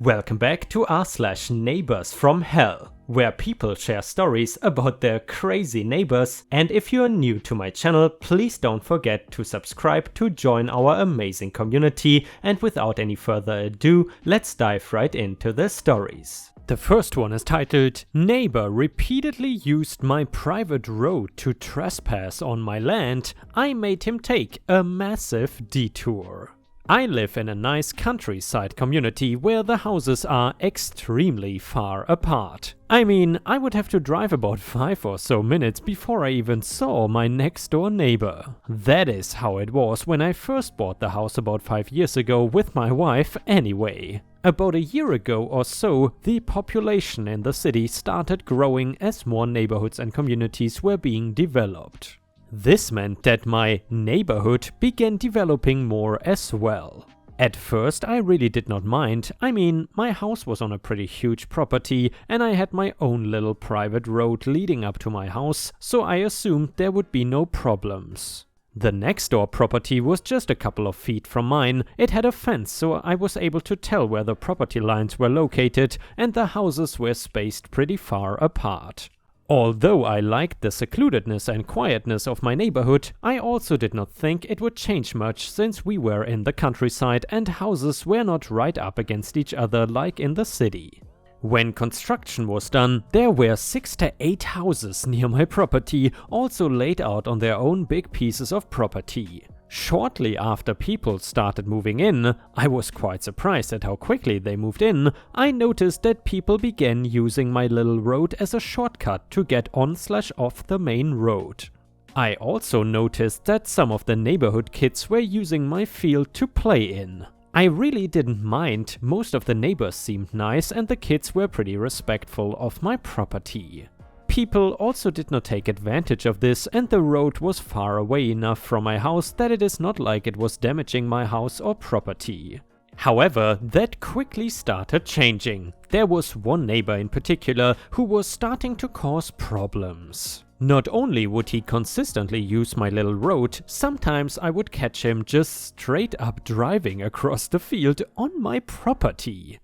Welcome back to r/neighbors from hell, where people share stories about their crazy neighbors, and if you are new to my channel, please don't forget to subscribe to join our amazing community, and without any further ado, let's dive right into the stories. The first one is titled, "Neighbor repeatedly used my private road to trespass on my land. I made him take a massive detour." I live in a nice countryside community where the houses are extremely far apart. I mean, I would have to drive about 5 or so minutes before I even saw my next door neighbor. That is how it was when I first bought the house about 5 years ago with my wife anyway. About a year ago or so, the population in the city started growing as more neighborhoods and communities were being developed. This meant that my neighborhood began developing more as well. At first I really did not mind. I mean, my house was on a pretty huge property and I had my own little private road leading up to my house, so I assumed there would be no problems. The next door property was just a couple of feet from mine. It had a fence, so I was able to tell where the property lines were located, and the houses were spaced pretty far apart. Although I liked the secludedness and quietness of my neighborhood, I also did not think it would change much since we were in the countryside and houses were not right up against each other like in the city. When construction was done, there were 6 to 8 houses near my property, also laid out on their own big pieces of property. Shortly after people started moving in, I was quite surprised at how quickly they moved in. I noticed that people began using my little road as a shortcut to get on/off the main road. I also noticed that some of the neighborhood kids were using my field to play in. I really didn't mind. Most of the neighbors seemed nice and the kids were pretty respectful of my property. People also did not take advantage of this, and the road was far away enough from my house that it is not like it was damaging my house or property. However, that quickly started changing. There was one neighbor in particular who was starting to cause problems. Not only would he consistently use my little road, sometimes I would catch him just straight up driving across the field on my property.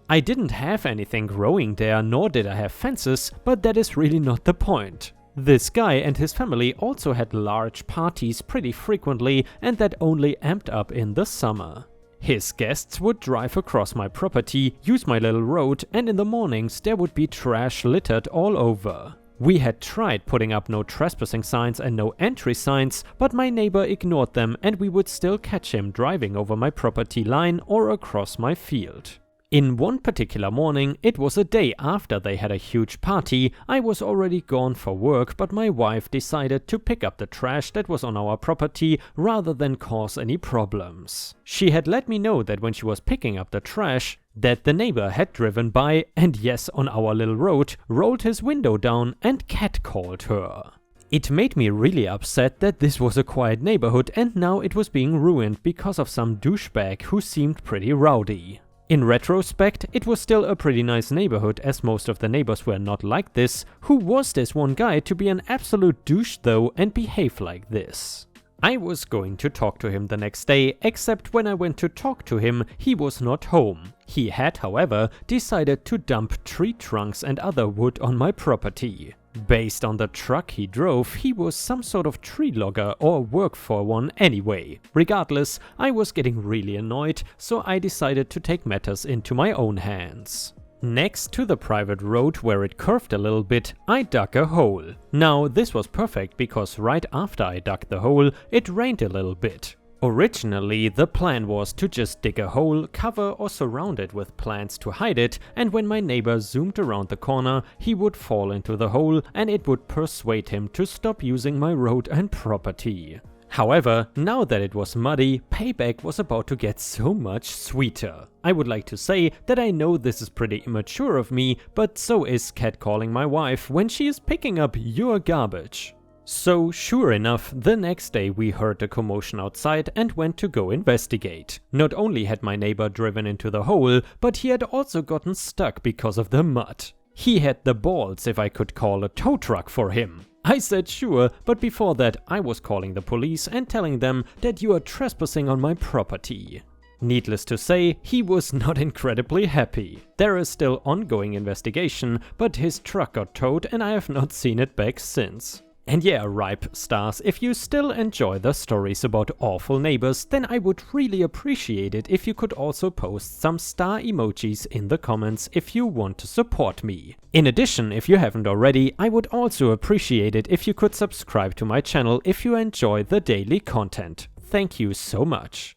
I didn't have anything growing there, nor did I have fences, but that is really not the point. This guy and his family also had large parties pretty frequently, and that only amped up in the summer. His guests would drive across my property, use my little road, and in the mornings there would be trash littered all over. We had tried putting up no trespassing signs and no entry signs, but my neighbor ignored them and we would still catch him driving over my property line or across my field. In one particular morning, it was a day after they had a huge party. I was already gone for work, but my wife decided to pick up the trash that was on our property rather than cause any problems. She had let me know that when she was picking up the trash, that the neighbor had driven by and, yes, on our little road, rolled his window down and catcalled her. It made me really upset that this was a quiet neighborhood and now it was being ruined because of some douchebag who seemed pretty rowdy. In retrospect, it was still a pretty nice neighborhood as most of the neighbors were not like this. Who was this one guy to be an absolute douche though and behave like this? I was going to talk to him the next day, except when I went to talk to him, he was not home. He had, however, decided to dump tree trunks and other wood on my property. Based on the truck he drove, he was some sort of tree logger or worked for one anyway. Regardless, I was getting really annoyed, so I decided to take matters into my own hands. Next to the private road where it curved a little bit, I dug a hole. Now this was perfect because right after I dug the hole, it rained a little bit. Originally, the plan was to just dig a hole, cover or surround it with plants to hide it, and when my neighbor zoomed around the corner, he would fall into the hole and it would persuade him to stop using my road and property. However, now that it was muddy, payback was about to get so much sweeter. I would like to say that I know this is pretty immature of me, but so is catcalling my wife when she is picking up your garbage. So sure enough, the next day we heard a commotion outside and went to go investigate. Not only had my neighbor driven into the hole, but he had also gotten stuck because of the mud. He had the balls if I could call a tow truck for him. I said sure, but before that I was calling the police and telling them that you are trespassing on my property. Needless to say, he was not incredibly happy. There is still ongoing investigation, but his truck got towed and I have not seen it back since. And yeah, Ripe Stars, if you still enjoy the stories about awful neighbors, then I would really appreciate it if you could also post some star emojis in the comments if you want to support me. In addition, if you haven't already, I would also appreciate it if you could subscribe to my channel if you enjoy the daily content. Thank you so much.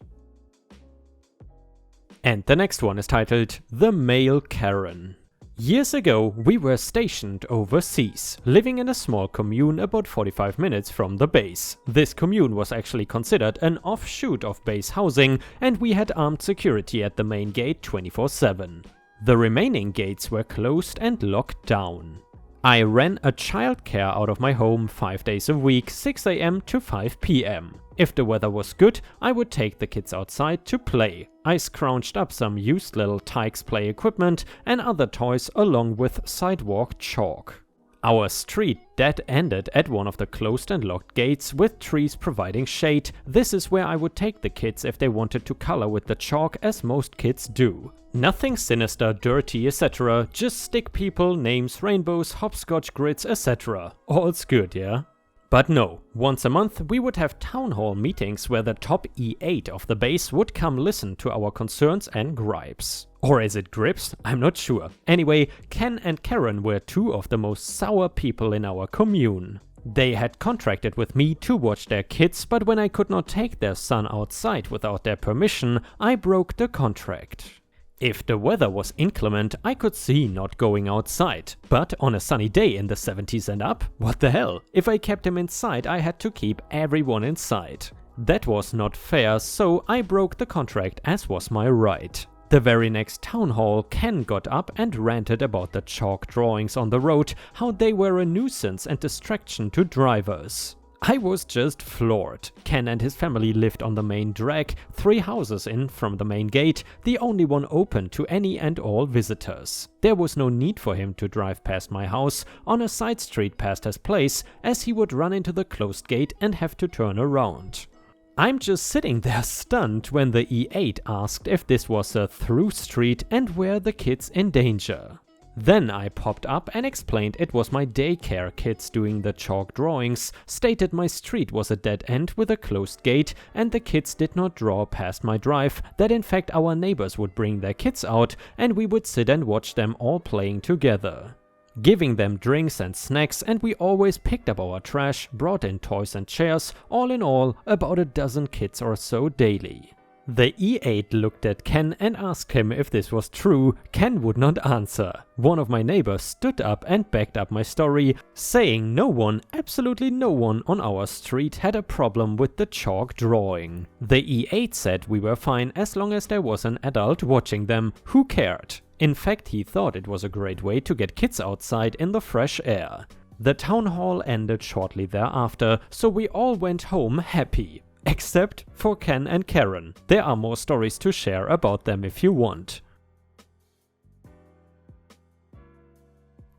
And the next one is titled The Male Karen. Years ago, we were stationed overseas, living in a small commune about 45 minutes from the base. This commune was actually considered an offshoot of base housing, and we had armed security at the main gate 24/7. The remaining gates were closed and locked down. I ran a childcare out of my home 5 days a week, 6 AM to 5 PM. If the weather was good, I would take the kids outside to play. I scrounged up some used little Tykes play equipment and other toys along with sidewalk chalk. Our street dead-ended at one of the closed and locked gates with trees providing shade. This is where I would take the kids if they wanted to color with the chalk, as most kids do. Nothing sinister, dirty, etc. Just stick people, names, rainbows, hopscotch grids, etc. All's good, yeah? But no, once a month we would have town hall meetings where the top E8 of the base would come listen to our concerns and gripes. Or is it grips? I'm not sure. Anyway, Ken and Karen were two of the most sour people in our commune. They had contracted with me to watch their kids, but when I could not take their son outside without their permission, I broke the contract. If the weather was inclement, I could see not going outside. But on a sunny day in the 70s and up, what the hell? If I kept him inside, I had to keep everyone inside. That was not fair, so I broke the contract, as was my right. The very next town hall, Ken got up and ranted about the chalk drawings on the road, how they were a nuisance and distraction to drivers. I was just floored. Ken and his family lived on the main drag, 3 houses in from the main gate, the only one open to any and all visitors. There was no need for him to drive past my house on a side street past his place, as he would run into the closed gate and have to turn around. I'm just sitting there stunned when the E8 asked if this was a through street and were the kids in danger. Then I popped up and explained it was my daycare kids doing the chalk drawings, stated my street was a dead end with a closed gate and the kids did not draw past my drive, that in fact our neighbors would bring their kids out and we would sit and watch them all playing together. Giving them drinks and snacks, and we always picked up our trash, brought in toys and chairs, all in all about a dozen kids or so daily. The E8 looked at Ken and asked him if this was true. Ken would not answer. One of my neighbors stood up and backed up my story, saying no one, absolutely no one on our street had a problem with the chalk drawing. The E8 said we were fine as long as there was an adult watching them. Who cared? In fact, he thought it was a great way to get kids outside in the fresh air. The town hall ended shortly thereafter, so we all went home happy. Except for Ken and Karen. There are more stories to share about them if you want.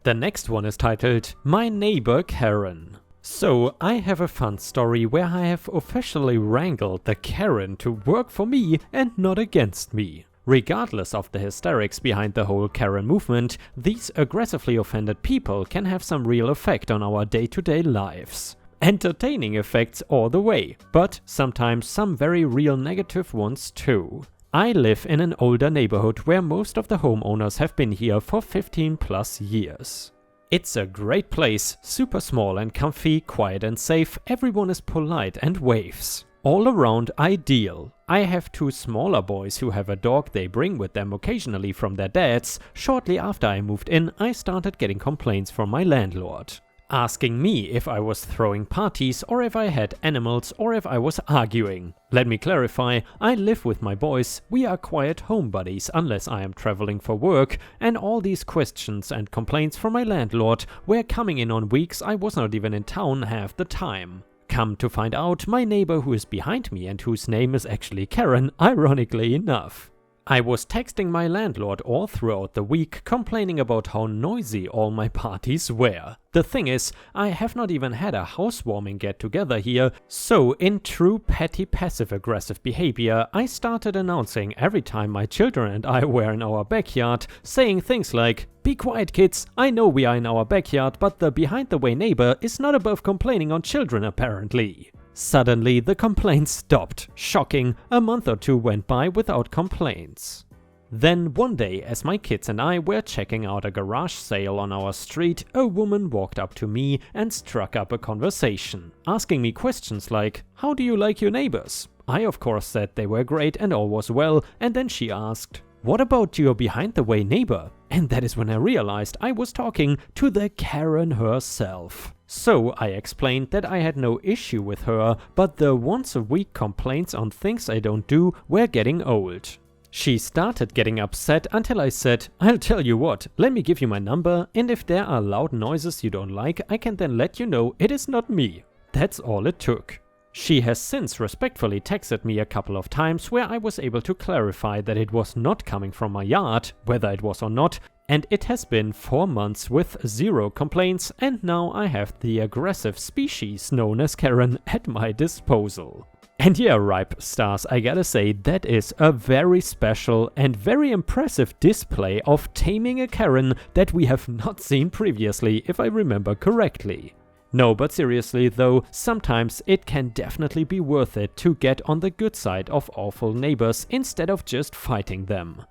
The next one is titled My Neighbor Karen. So, I have a fun story where I have officially wrangled the Karen to work for me and not against me. Regardless of the hysterics behind the whole Karen movement, these aggressively offended people can have some real effect on our day-to-day lives. Entertaining effects all the way, but sometimes some very real negative ones too. I live in an older neighborhood where most of the homeowners have been here for 15 plus years. It's a great place, super small and comfy, quiet and safe, everyone is polite and waves. All around ideal. I have 2 smaller boys who have a dog they bring with them occasionally from their dads. Shortly after I moved in, I started getting complaints from my landlord, asking me if I was throwing parties or if I had animals or if I was arguing. Let me clarify, I live with my boys, we are quiet home buddies unless I am traveling for work, and all these questions and complaints from my landlord were coming in on weeks I was not even in town half the time. Come to find out, my neighbor who is behind me and whose name is actually Karen, ironically enough. I was texting my landlord all throughout the week complaining about how noisy all my parties were. The thing is, I have not even had a housewarming get-together here, so in true petty passive-aggressive behavior, I started announcing every time my children and I were in our backyard, saying things like, "Be quiet kids, I know we are in our backyard, but the behind-the-way neighbor is not above complaining on children apparently." Suddenly, the complaints stopped. Shocking, a month or two went by without complaints. Then one day, as my kids and I were checking out a garage sale on our street, a woman walked up to me and struck up a conversation, asking me questions like, "How do you like your neighbors?" I of course said they were great and all was well, and then she asked, "What about your behind-the-way neighbor?" And that is when I realized I was talking to the Karen herself. So I explained that I had no issue with her, but the once-a-week complaints on things I don't do were getting old. She started getting upset until I said, "I'll tell you what, let me give you my number, and if there are loud noises you don't like, I can then let you know it is not me." That's all it took. She has since respectfully texted me a couple of times where I was able to clarify that it was not coming from my yard, whether it was or not, and it has been 4 months with 0 complaints, and now I have the aggressive species known as Karen at my disposal. And yeah, Ripe Stars, I gotta say, that is a very special and very impressive display of taming a Karen that we have not seen previously, if I remember correctly. No, but seriously though, sometimes it can definitely be worth it to get on the good side of awful neighbors instead of just fighting them.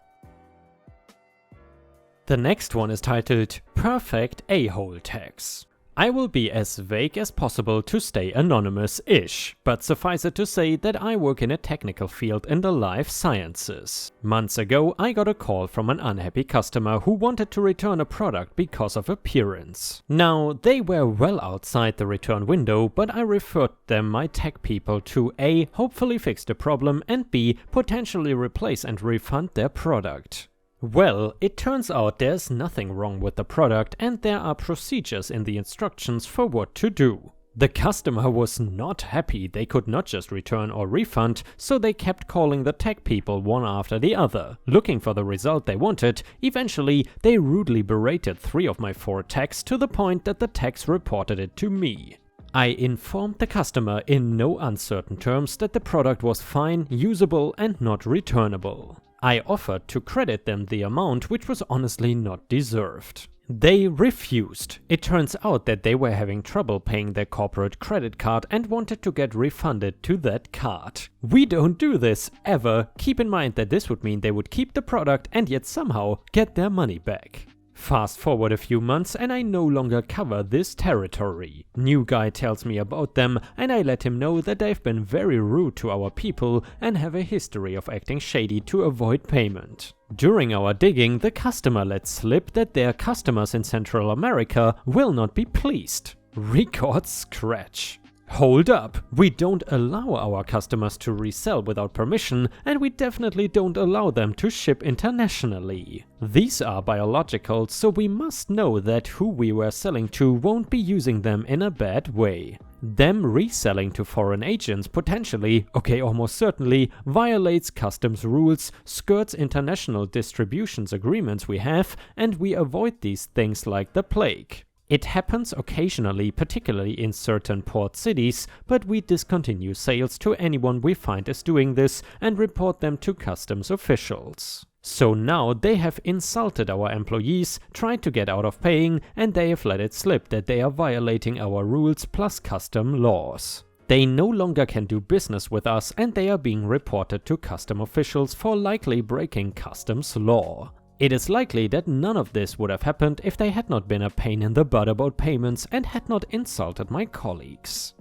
The next one is titled Perfect A-hole Tags. I will be as vague as possible to stay anonymous-ish, but suffice it to say that I work in a technical field in the life sciences. Months ago, I got a call from an unhappy customer who wanted to return a product because of appearance. Now, they were well outside the return window, but I referred them my tech people to A, hopefully fix the problem, and B, potentially replace and refund their product. Well, it turns out there's nothing wrong with the product and there are procedures in the instructions for what to do. The customer was not happy they could not just return or refund, so they kept calling the tech people one after the other, looking for the result they wanted. Eventually, they rudely berated 3 of my 4 techs to the point that the techs reported it to me. I informed the customer in no uncertain terms that the product was fine, usable and not returnable. I offered to credit them the amount, which was honestly not deserved. They refused. It turns out that they were having trouble paying their corporate credit card and wanted to get refunded to that card. We don't do this, ever. Keep in mind that this would mean they would keep the product and yet somehow get their money back. Fast forward a few months and I no longer cover this territory. New guy tells me about them and I let him know that they've been very rude to our people and have a history of acting shady to avoid payment. During our digging, the customer let slip that their customers in Central America will not be pleased. Record scratch. Hold up, we don't allow our customers to resell without permission, and we definitely don't allow them to ship internationally. These are biological, so we must know that who we were selling to won't be using them in a bad way. Them reselling to foreign agents potentially, okay almost certainly, violates customs rules, skirts international distributions agreements we have, and we avoid these things like the plague. It happens occasionally, particularly in certain port cities, but we discontinue sales to anyone we find is doing this and report them to customs officials. So now they have insulted our employees, tried to get out of paying, and they have let it slip that they are violating our rules plus custom laws. They no longer can do business with us and they are being reported to custom officials for likely breaking customs law. It is likely that none of this would have happened if they had not been a pain in the butt about payments and had not insulted my colleagues.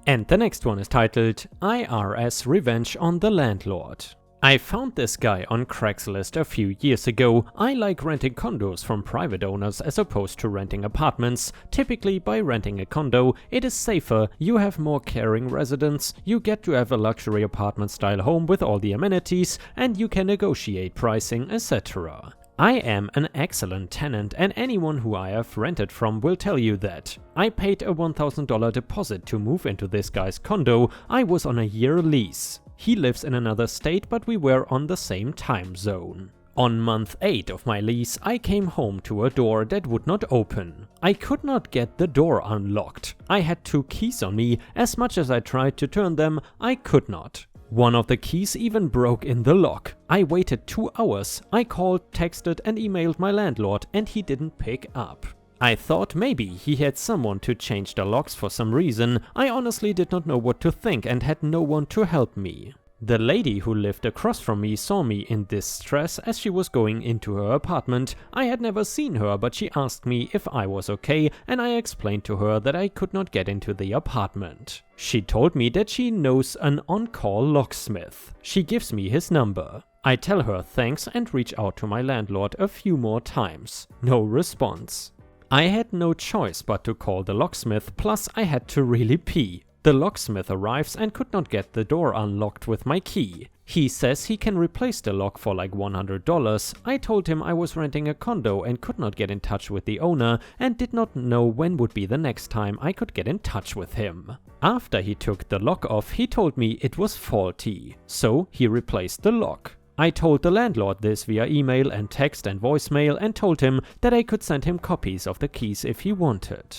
And the next one is titled IRS Revenge on the Landlord. I found this guy on Craigslist a few years ago. I like renting condos from private owners as opposed to renting apartments. Typically by renting a condo, it is safer, you have more caring residents, you get to have a luxury apartment style home with all the amenities, and you can negotiate pricing, etc. I am an excellent tenant and anyone who I have rented from will tell you that. I paid a $1,000 deposit to move into this guy's condo. I was on a year lease. He lives in another state, but we were on the same time zone. On month 8 of my lease, I came home to a door that would not open. I could not get the door unlocked. I had 2 keys on me. As much as I tried to turn them, I could not. One of the keys even broke in the lock. I waited 2 hours. I called, texted and emailed my landlord and he didn't pick up. I thought maybe he had someone to change the locks for some reason. I honestly did not know what to think and had no one to help me. The lady who lived across from me saw me in distress as she was going into her apartment. I had never seen her, but she asked me if I was okay and I explained to her that I could not get into the apartment. She told me that she knows an on-call locksmith. She gives me his number. I tell her thanks and reach out to my landlord a few more times. No response. I had no choice but to call the locksmith, plus I had to really pee. The locksmith arrives and could not get the door unlocked with my key. He says he can replace the lock for like $100. I told him I was renting a condo and could not get in touch with the owner and did not know when would be the next time I could get in touch with him. After he took the lock off, he told me it was faulty, so he replaced the lock. I told the landlord this via email and text and voicemail and told him that I could send him copies of the keys if he wanted.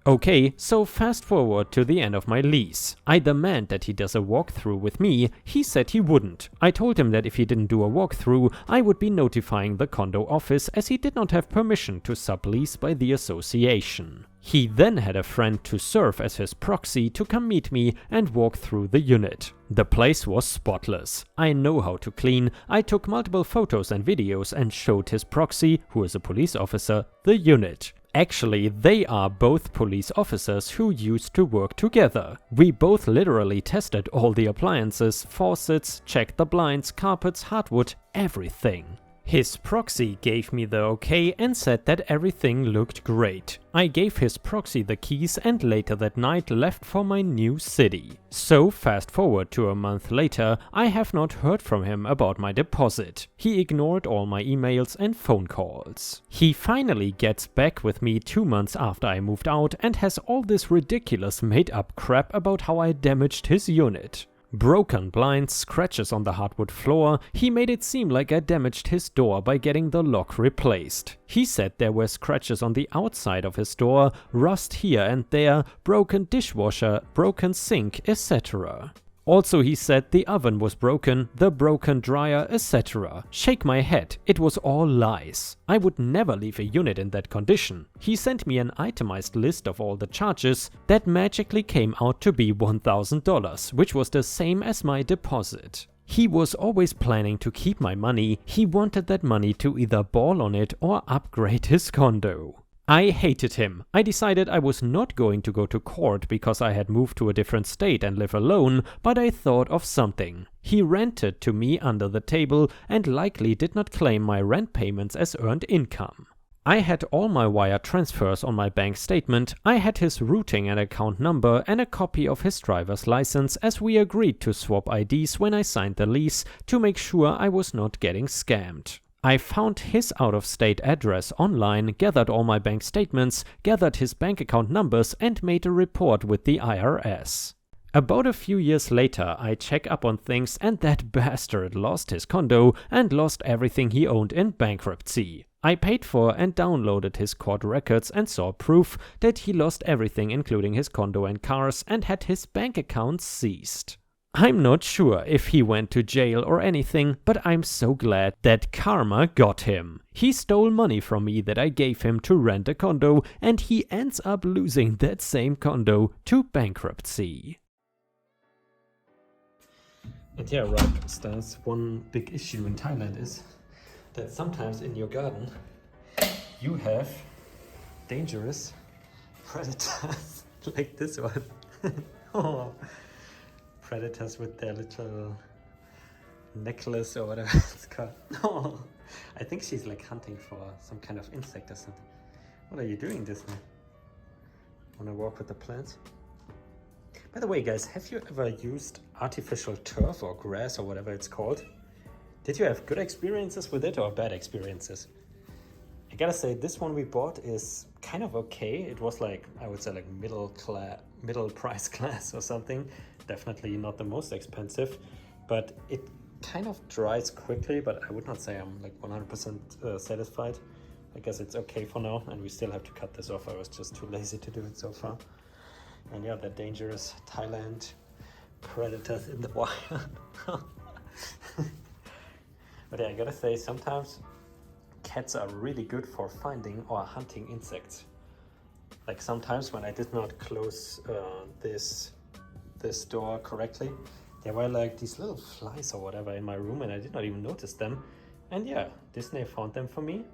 Okay, so fast forward to the end of my lease. I demand that he does a walkthrough with me. He said he wouldn't. I told him that if he didn't do a walkthrough, I would be notifying the condo office as he did not have permission to sublease by the association. He then had a friend to serve as his proxy to come meet me and walk through the unit. The place was spotless. I know how to clean. I took multiple photos and videos and showed his proxy, who is a police officer, the unit. Actually, they are both police officers who used to work together. We both literally tested all the appliances, faucets, checked the blinds, carpets, hardwood, everything. His proxy gave me the okay and said that everything looked great. I gave his proxy the keys and later that night left for my new city. So fast forward to a month later, I have not heard from him about my deposit. He ignored all my emails and phone calls. He finally gets back with me 2 months after I moved out and has all this ridiculous made up crap about how I damaged his unit. Broken blinds, scratches on the hardwood floor. He made it seem like I damaged his door by getting the lock replaced. He said there were scratches on the outside of his door, rust here and there, broken dishwasher, broken sink, etc. Also he said the oven was broken, the broken dryer, etc. Shake my head, it was all lies. I would never leave a unit in that condition. He sent me an itemized list of all the charges that magically came out to be $1,000, which was the same as my deposit. He was always planning to keep my money. He wanted that money to either ball on it or upgrade his condo. I hated him. I decided I was not going to go to court because I had moved to a different state and live alone, but I thought of something. He rented to me under the table and likely did not claim my rent payments as earned income. I had all my wire transfers on my bank statement. I had his routing and account number and a copy of his driver's license as we agreed to swap IDs when I signed the lease to make sure I was not getting scammed. I found his out-of-state address online, gathered all my bank statements, gathered his bank account numbers and made a report with the IRS. About a few years later, I check up on things and that bastard lost his condo and lost everything he owned in bankruptcy. I paid for and downloaded his court records and saw proof that he lost everything including his condo and cars and had his bank account seized. I'm not sure if he went to jail or anything, but I'm so glad that karma got him. He stole money from me that I gave him to rent a condo, and he ends up losing that same condo to bankruptcy. And yeah, right, Stars, one big issue in Thailand is that sometimes in your garden you have dangerous predators like this one. Oh. Predators with their little necklace or whatever it's called. Oh, I think she's like hunting for some kind of insect or something. What are you doing, Disney? Wanna walk with the plants? By the way, guys, have you ever used artificial turf or grass or whatever it's called? Did you have good experiences with it or bad experiences? I gotta say, this one we bought is kind of okay. It was like, I would say like middle price class or something. Definitely not the most expensive, but it kind of dries quickly, but I would not say I'm like 100% satisfied. I guess it's okay for now, and we still have to cut this off. I was just too lazy to do it so far. And yeah, the dangerous Thailand predators in the wild. But yeah, I gotta say, sometimes cats are really good for finding or hunting insects. Like sometimes when I did not close this door correctly, there were like these little flies or whatever in my room, and I did not even notice them. And yeah, Disney found them for me,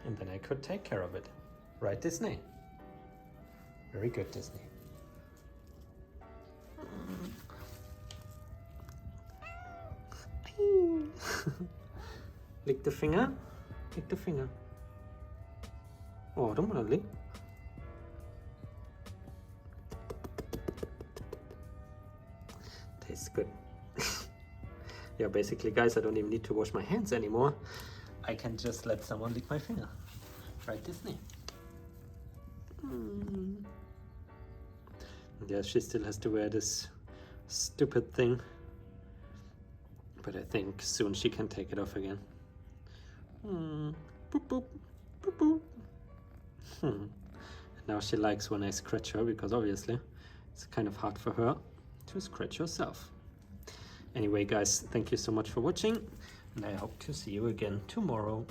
and then I could take care of it. Right, Disney? Very good, Disney. Lick the finger. Lick the finger. Oh, don't wanna lick. Tastes good. Yeah, basically, guys, I don't even need to wash my hands anymore. I can just let someone lick my finger. Right, Disney? Yeah, she still has to wear this stupid thing. But I think soon she can take it off again. Boop, boop, boop, boop. And now she likes when I scratch her, because obviously it's kind of hard for her to scratch herself. Anyway, guys, thank you so much for watching, and I hope to see you again tomorrow.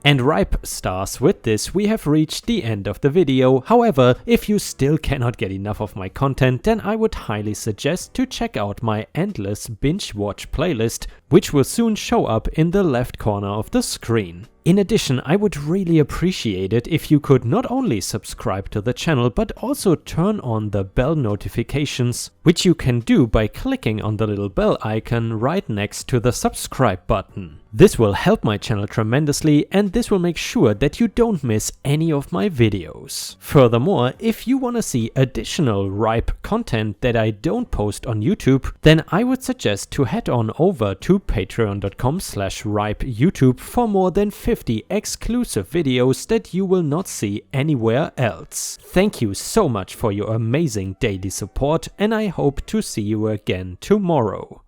And ripe stars, with this we have reached the end of the video. However, if you still cannot get enough of my content, then I would highly suggest to check out my endless binge watch playlist, which will soon show up in the left corner of the screen. In addition, I would really appreciate it if you could not only subscribe to the channel, but also turn on the bell notifications, which you can do by clicking on the little bell icon right next to the subscribe button. This will help my channel tremendously, and this will make sure that you don't miss any of my videos. Furthermore, if you want to see additional ripe content that I don't post on YouTube, then I would suggest to head on over to patreon.com/ripeyoutube for more than 50 exclusive videos that you will not see anywhere else. Thank you so much for your amazing daily support, and I hope to see you again tomorrow.